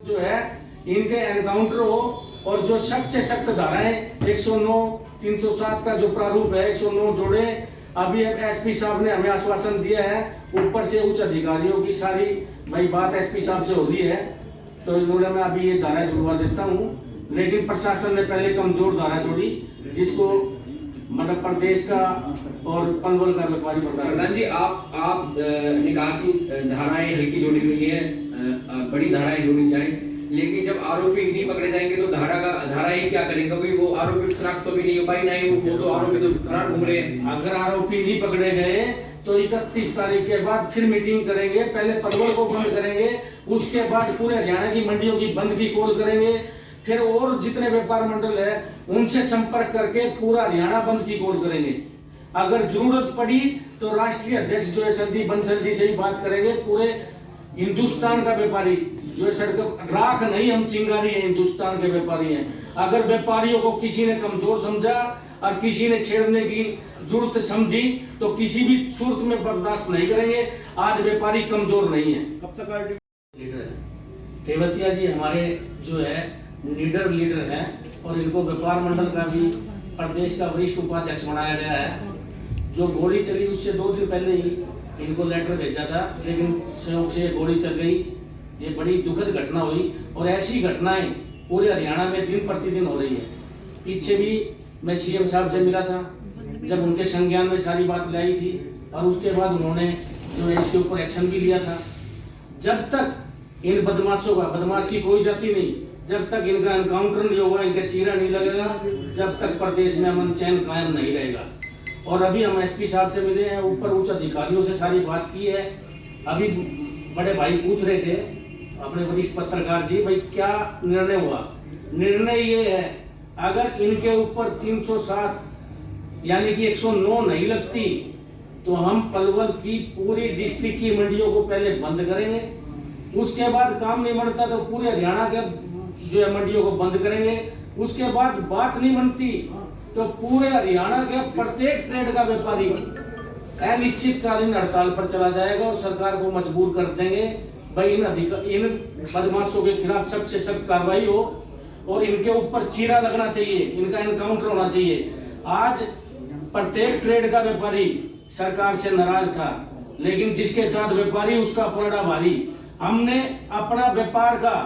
जो है इनके एनकाउंटर हो और जो सख्त से सख्त धाराएं 109 307 का जो प्रारूप है 109 जोड़े। अभी एसपी साहब ने हमें आश्वासन दिया है, ऊपर से उच्च अधिकारियों की सारी भाई बात एसपी साहब से हो रही है, तो इन्होंने मैं अभी ये धारा जुड़वा देता हूँ। लेकिन प्रशासन ने पहले कमजोर धारा जोड़ी, जिसको मध्य प्रदेश का और पलवल का व्यापारी प्रधान जी, आप ने कहा कि धाराएं हल्की जोड़ी हुई है, बड़ी धाराएं जोड़ी जाए, लेकिन जब आरोपी नहीं पकड़े जाएंगे तो धारा ही क्या करेंगे? क्योंकि वो आरोपी शनाख्त तो भी नहीं हो पाई, ना ही वो तो आरोपी तो फरार घूम रहे हैं। अगर आरोपी नहीं पकड़े गए तो 31 तारीख के बाद फिर मीटिंग करेंगे। पहले पलवल को बंद करेंगे, उसके बाद पूरे हरियाणा की मंडियों की बंद की कॉल करेंगे, फिर और जितने व्यापार मंडल है उनसे संपर्क करके पूरा हरियाणा बंद की कॉल करेंगे। अगर जरूरत पड़ी तो राष्ट्रीय अध्यक्ष जो है संदीप बंसल जी से ही बात करेंगे। पूरे हिंदुस्तान का व्यापारी जो है सड़क राख नहीं, हम चिंगारी है, हिंदुस्तान के व्यापारी हैं। अगर व्यापारियों को किसी ने कमजोर समझा और किसी ने छेड़ने की जरूरत समझी तो किसी भी सूरत में बर्दाश्त नहीं करेंगे। आज व्यापारी कमजोर नहीं है। कब तक लीडर है तेवतिया जी, हमारे जो है लीडर हैं और इनको व्यापार मंडल का भी प्रदेश का वरिष्ठ उपाध्यक्ष बनाया गया है। जो गोली चली उससे 2 दिन पहले ही इनको लेटर भेजा था, लेकिन संयोग से गोली चल गई। ये बड़ी दुखद घटना हुई और ऐसी घटनाएं पूरे हरियाणा में दिन प्रतिदिन हो रही है। पीछे भी मैं सीएम साहब से मिला था, जब उनके संज्ञान में सारी बात लाई थी और उसके बाद उन्होंने जो है इसके ऊपर एक्शन भी लिया था। जब तक इन बदमाशों का, बदमाश की कोई जाति नहीं, जब तक इनका एनकाउंटर नहीं होगा, इनका चीरा नहीं लगेगा, जब तक प्रदेश में अमन चैन कायम नहीं रहेगा। और अभी हम एसपी साहब से मिले हैं, ऊपर उच्च अधिकारियों से सारी बात की है। अभी बड़े भाई पूछ रहे थे अपने वरिष्ठ पत्रकार जी, भाई क्या निर्णय हुआ? निर्णय ये है, अगर इनके ऊपर 307 यानी कि 109 नहीं लगती तो हम पलवल की पूरी डिस्ट्रिक्ट की मंडियों को पहले बंद करेंगे। उसके बाद काम नहीं बनता तो पूरे हरियाणा के जो है मंडियों को बंद करेंगे। उसके बाद बात नहीं बनती तो पूरे हरियाणा के प्रत्येक ट्रेड का व्यापारी अनिश्चितकालीन हड़ताल पर चला जाएगा और सरकार को मजबूर कर देंगे भाई इन बदमाशों के खिलाफ सख्त से सख्त कार्रवाई हो और इनके ऊपर चीरा लगना चाहिए, इनका एनकाउंटर होना चाहिए। आज प्रत्येक ट्रेड का व्यापारी सरकार से नाराज था, लेकिन जिसके साथ व्यापारी उसका पलड़ा भारी। हमने अपना व्यापार का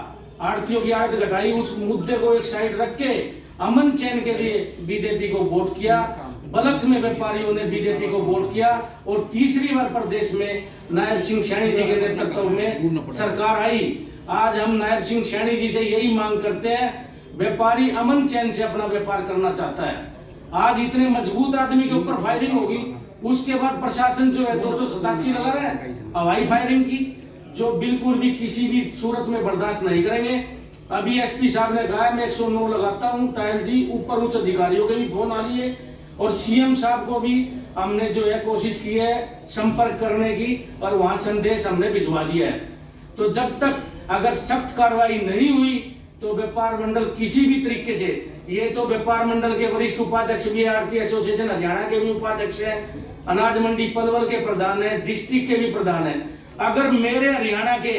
आड़तियों की आड़त घटाई, उस मुद्दे को एक साइड रख के अमन चैन के लिए बीजेपी को वोट किया। बलक में व्यापारियों ने बीजेपी को वोट किया और तीसरी बार प्रदेश में नायब सिंह सैनी जी के नेतृत्व में सरकार आई। आज हम नायब सिंह सैनी जी से यही मांग करते हैं, व्यापारी अमन चैन से अपना व्यापार करना चाहता है। आज इतने मजबूत आदमी के ऊपर फायरिंग होगी, उसके बाद प्रशासन जो है 287 लगा रहा है हवाई फायरिंग की, जो बिल्कुल भी किसी भी सूरत में बर्दाश्त नहीं करेंगे। अभी एसपी साहब ने कहा मैं 109 लगाता हूं। तायल जी, ऊपर उच्च अधिकारियों के भी फोन आ लिए और सीएम साहब को भी हमने जो है कोशिश की है संपर्क करने की और वहां संदेश हमने भिजवा दिया है। तो जब तक अगर सख्त कार्रवाई नहीं हुई तो व्यापार मंडल किसी भी तरीके से, ये तो व्यापार मंडल के वरिष्ठ उपाध्यक्ष भी, आरती एसोसिएशन हरियाणा के भी उपाध्यक्ष है, अनाज मंडी पलवल के प्रधान है, डिस्ट्रिक्ट के भी प्रधान है। अगर मेरे हरियाणा के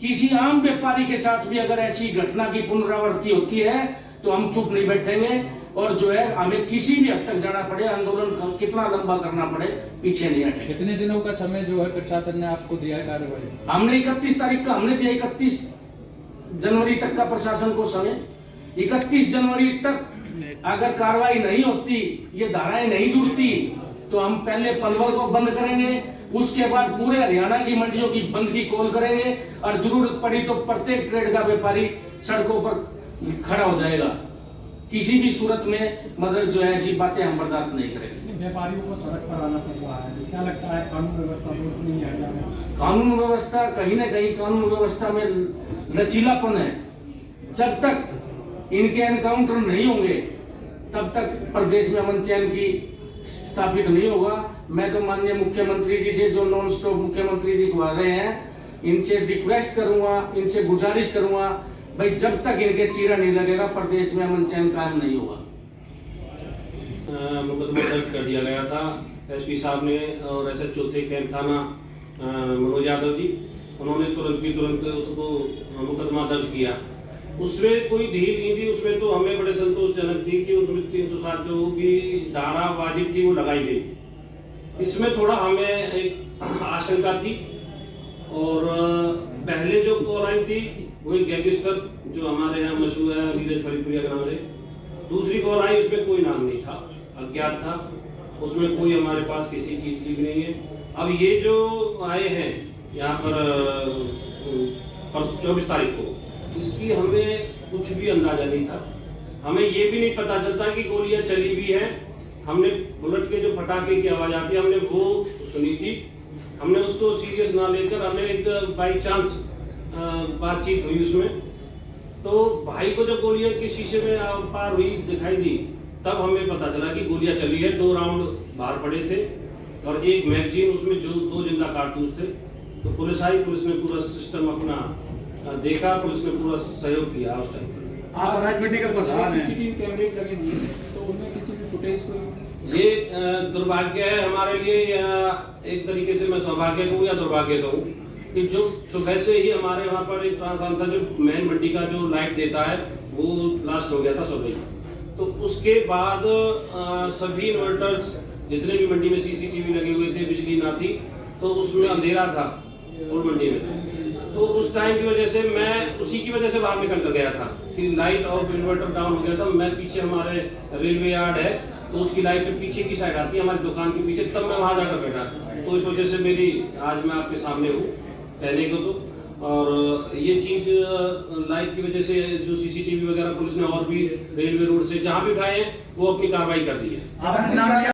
किसी आम व्यापारी के साथ भी अगर ऐसी घटना की पुनरावृत्ति होती है तो हम चुप नहीं बैठेंगे और जो है हमें किसी भी हद तक जाना पड़े, आंदोलन कितना लंबा करना पड़े, पीछे नहीं हटेंगे। कितने दिनों का समय जो है प्रशासन ने आपको दिया है कार्रवाई? हमने 31 तारीख का हमने दिया, 31 जनवरी तक का प्रशासन को समय। 31 जनवरी तक अगर कार्रवाई नहीं होती, ये धाराएं नहीं जुड़ती तो हम पहले पलवल को बंद करेंगे, उसके बाद पूरे हरियाणा की मंडियों की बंद की कॉल करेंगे और जरूरत पड़ी तो प्रत्येक ट्रेड का व्यापारी सड़कों पर खड़ा हो जाएगा। किसी भी सूरत में मतलब जो है ऐसी बातें हम बर्दाश्त नहीं करेंगे। व्यापारियों को सड़क पर आना पड़ रहा है, क्या लगता है कानून व्यवस्था दुरुस्त नहीं है? कानून व्यवस्था कहीं ना कहीं, कानून व्यवस्था में लचीलापन है। जब तक इनके एनकाउंटर नहीं होंगे तब तक प्रदेश में अमन चैन की स्थापित नहीं होगा। मैं तो माननीय मुख्यमंत्री जी से, जो नॉन स्टॉप मुख्यमंत्री जी बुला रहे हैं, इनसे रिक्वेस्ट करूंगा, इनसे गुजारिश करूंगा भाई जब तक इनके चीरा नहीं लगेगा प्रदेश में अमन चैन कायम नहीं होगा। मुकदमा दर्ज कर दिया गया था एसपी साहब ने और एसएचओ थे कैंप थाना मनोज यादव जी, उन्होंने तुरंत की तुरंत उसको मुकदमा दर्ज किया। उसमें कोई ढील नहीं थी, उसमें तो हमें बड़े संतोषजनक थी कि उसमें 307 जो भी धारा वाजिब थी वो लगाई गई। इसमें थोड़ा हमें एक आशंका थी, और पहले जो कॉल आई थी वो एक गैंगस्टर जो हमारे यहाँ मशहूर है नीरज फरीदपुरिया के नाम से, दूसरी कॉल आई उसमें कोई नाम नहीं था, अज्ञात था, उसमें कोई हमारे पास किसी चीज़ की भी नहीं है। अब ये जो आए हैं यहाँ पर 24 तारीख को, इसकी हमें कुछ भी अंदाजा नहीं था। हमें ये भी नहीं पता चलता कि गोलियां चली भी हैं। हमने बुलेट के जो फटाके की आवाज़ आती है हमने वो सुनी थी, हमने उसको सीरियस ना लेकर हमें एक बाई चांस बातचीत हुई उसमें, तो भाई को जब गोलियां के शीशे में पार हुई दिखाई दी तब हमें पता चला कि गोलियां चली है। 2 राउंड बाहर पड़े थे और एक मैगजीन, उसमें जो 2 जिंदा कारतूस थे। तो पुलिस आई, पुलिस ने पूरा सिस्टम अपना देखा, पुलिस ने पूरा सहयोग किया उस टाइम पर। आप राजमंडी का प्रधान हैं। सीसीटीवी कैमरे लगे दिए तो उनमें किसी भी फुटेज को ये दुर्भाग्य है हमारे लिए, या एक तरीके से मैं सौभाग्य कहूँ या दुर्भाग्य कहूँ, कि जो सुबह से ही हमारे वहाँ पर एक ट्रांसफार्मर था जो मेन मंडी का जो लाइट देता है वो ब्लास्ट हो गया था सुबह ही। तो उसके बाद सभी इन्वर्टर्स जितने भी मंडी में सीसीटीवी लगे हुए थे, बिजली ना थी, तो उसमें अंधेरा था फुल मंडी में। तो उस टाइम की वजह से मैं उसी की वजह से बाहर निकल कर गया था कि लाइट ऑफ इन्वर्टर डाउन हो गया था। मैं पीछे हमारे रेलवे यार्ड है तो उसकी लाइट पीछे की साइड आती है हमारी दुकान के पीछे, तब मैं वहाँ जाकर बैठा। तो इस वजह से मेरी आज मैं आपके सामने हूँ कहने को। तो और ये चीज़ लाइट की वजह से जो सीसीटीवी वगैरह पुलिस ने और भी रेलवे रोड से जहाँ भी उठाए हैं वो अपनी कार्रवाई कर दी है।